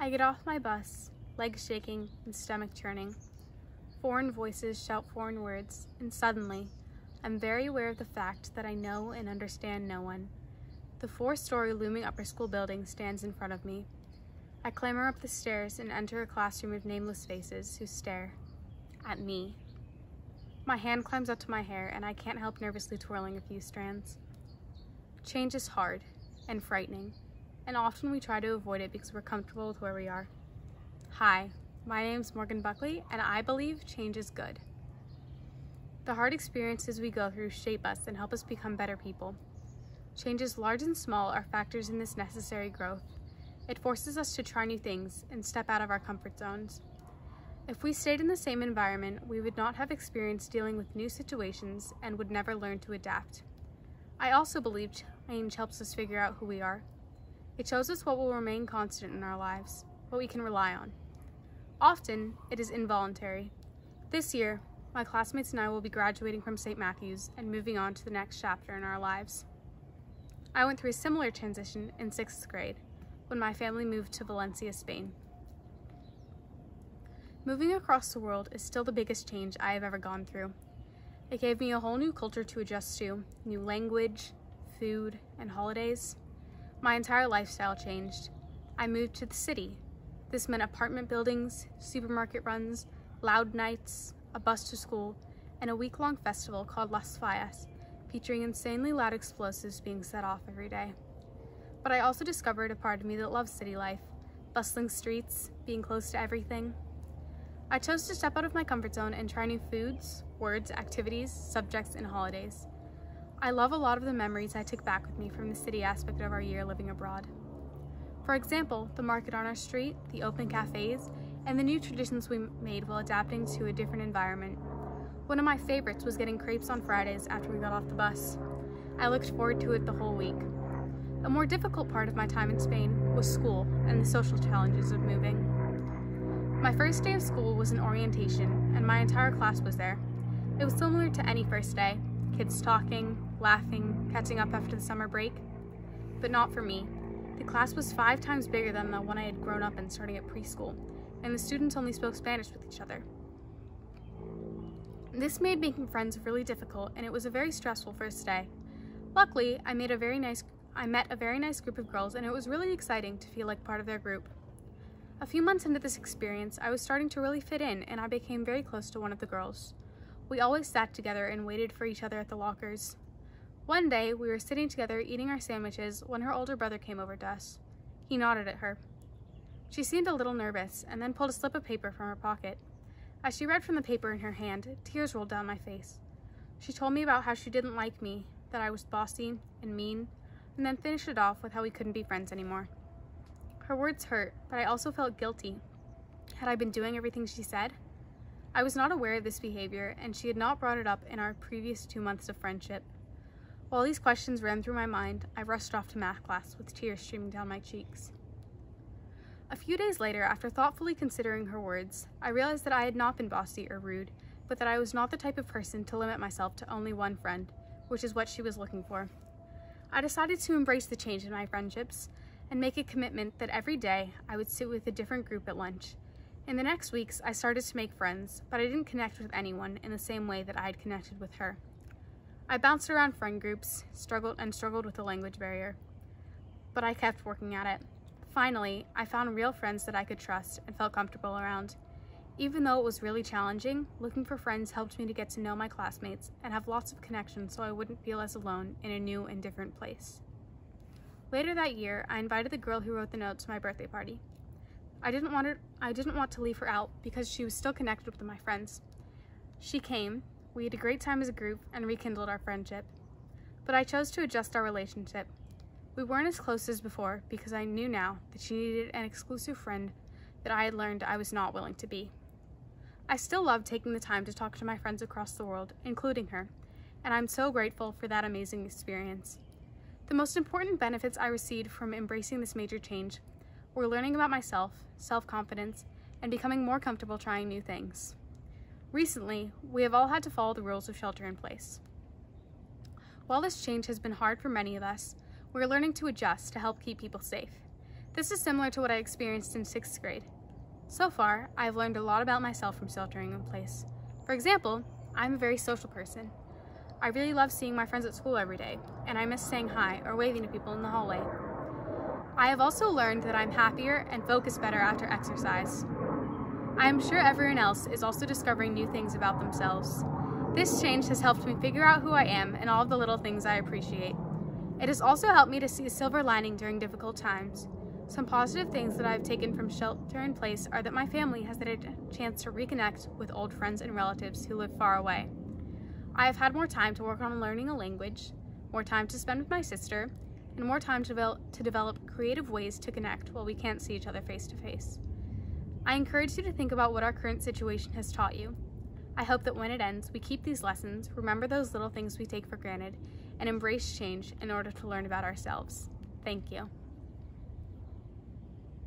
I get off my bus, legs shaking and stomach churning. Foreign voices shout foreign words, and suddenly, I'm very aware of the fact that I know and understand no one. The 4-story looming upper school building stands in front of me. I clamber up the stairs and enter a classroom of nameless faces who stare at me. My hand climbs up to my hair and I can't help nervously twirling a few strands. Change is hard and frightening, and often we try to avoid it because we're comfortable with where we are. Hi, my name's Morgan Buckley, and I believe change is good. The hard experiences we go through shape us and help us become better people. Changes large and small are factors in this necessary growth. It forces us to try new things and step out of our comfort zones. If we stayed in the same environment, we would not have experience dealing with new situations and would never learn to adapt. I also believe change helps us figure out who we are. It shows us what will remain constant in our lives, what we can rely on. Often, it is involuntary. This year, my classmates and I will be graduating from St. Matthews and moving on to the next chapter in our lives. I went through a similar transition in 6th grade, when my family moved to Valencia, Spain. Moving across the world is still the biggest change I have ever gone through. It gave me a whole new culture to adjust to, new language, food, and holidays. My entire lifestyle changed. I moved to the city. This meant apartment buildings, supermarket runs, loud nights, a bus to school, and a week-long festival called Las Fallas, featuring insanely loud explosives being set off every day. But I also discovered a part of me that loves city life, bustling streets, being close to everything. I chose to step out of my comfort zone and try new foods, words, activities, subjects, and holidays. I love a lot of the memories I took back with me from the city aspect of our year living abroad. For example, the market on our street, the open cafes, and the new traditions we made while adapting to a different environment. One of my favorites was getting crepes on Fridays after we got off the bus. I looked forward to it the whole week. A more difficult part of my time in Spain was school and the social challenges of moving. My first day of school was an orientation, and my entire class was there. It was similar to any first day, kids talking, laughing, catching up after the summer break. But not for me. The class was 5 times bigger than the one I had grown up in starting at preschool, and the students only spoke Spanish with each other. This made making friends really difficult, and it was a very stressful first day. Luckily, I met a very nice group of girls, and it was really exciting to feel like part of their group. A few months into this experience, I was starting to really fit in, and I became very close to one of the girls. We always sat together and waited for each other at the lockers. One day, we were sitting together eating our sandwiches when her older brother came over to us. He nodded at her. She seemed a little nervous, and then pulled a slip of paper from her pocket. As she read from the paper in her hand, tears rolled down my face. She told me about how she didn't like me, that I was bossy and mean, and then finished it off with how we couldn't be friends anymore. Her words hurt, but I also felt guilty. Had I been doing everything she said? I was not aware of this behavior, and she had not brought it up in our previous 2 months of friendship. While these questions ran through my mind, I rushed off to math class with tears streaming down my cheeks. A few days later, after thoughtfully considering her words, I realized that I had not been bossy or rude, but that I was not the type of person to limit myself to only one friend, which is what she was looking for. I decided to embrace the change in my friendships and make a commitment that every day I would sit with a different group at lunch. In the next weeks, I started to make friends, but I didn't connect with anyone in the same way that I had connected with her. I bounced around friend groups, struggled with the language barrier, but I kept working at it. Finally, I found real friends that I could trust and felt comfortable around. Even though it was really challenging, looking for friends helped me to get to know my classmates and have lots of connections so I wouldn't feel as alone in a new and different place. Later that year, I invited the girl who wrote the note to my birthday party. I didn't want to leave her out because she was still connected with my friends. She came, we had a great time as a group, and rekindled our friendship. But I chose to adjust our relationship. We weren't as close as before because I knew now that she needed an exclusive friend that I had learned I was not willing to be. I still love taking the time to talk to my friends across the world, including her, and I'm so grateful for that amazing experience. The most important benefits I received from embracing this major change were learning about myself, self-confidence, and becoming more comfortable trying new things. Recently, we have all had to follow the rules of shelter in place. While this change has been hard for many of us, we're learning to adjust to help keep people safe. This is similar to what I experienced in 6th grade. So far, I have learned a lot about myself from sheltering in place. For example, I'm a very social person. I really love seeing my friends at school every day, and I miss saying hi or waving to people in the hallway. I have also learned that I'm happier and focus better after exercise. I am sure everyone else is also discovering new things about themselves. This change has helped me figure out who I am and all of the little things I appreciate. It has also helped me to see a silver lining during difficult times. Some positive things that I've taken from shelter in place are that my family has had a chance to reconnect with old friends and relatives who live far away. I have had more time to work on learning a language, more time to spend with my sister, and more time to develop creative ways to connect while we can't see each other face to face. I encourage you to think about what our current situation has taught you. I hope that when it ends, we keep these lessons, remember those little things we take for granted, and embrace change in order to learn about ourselves. Thank you.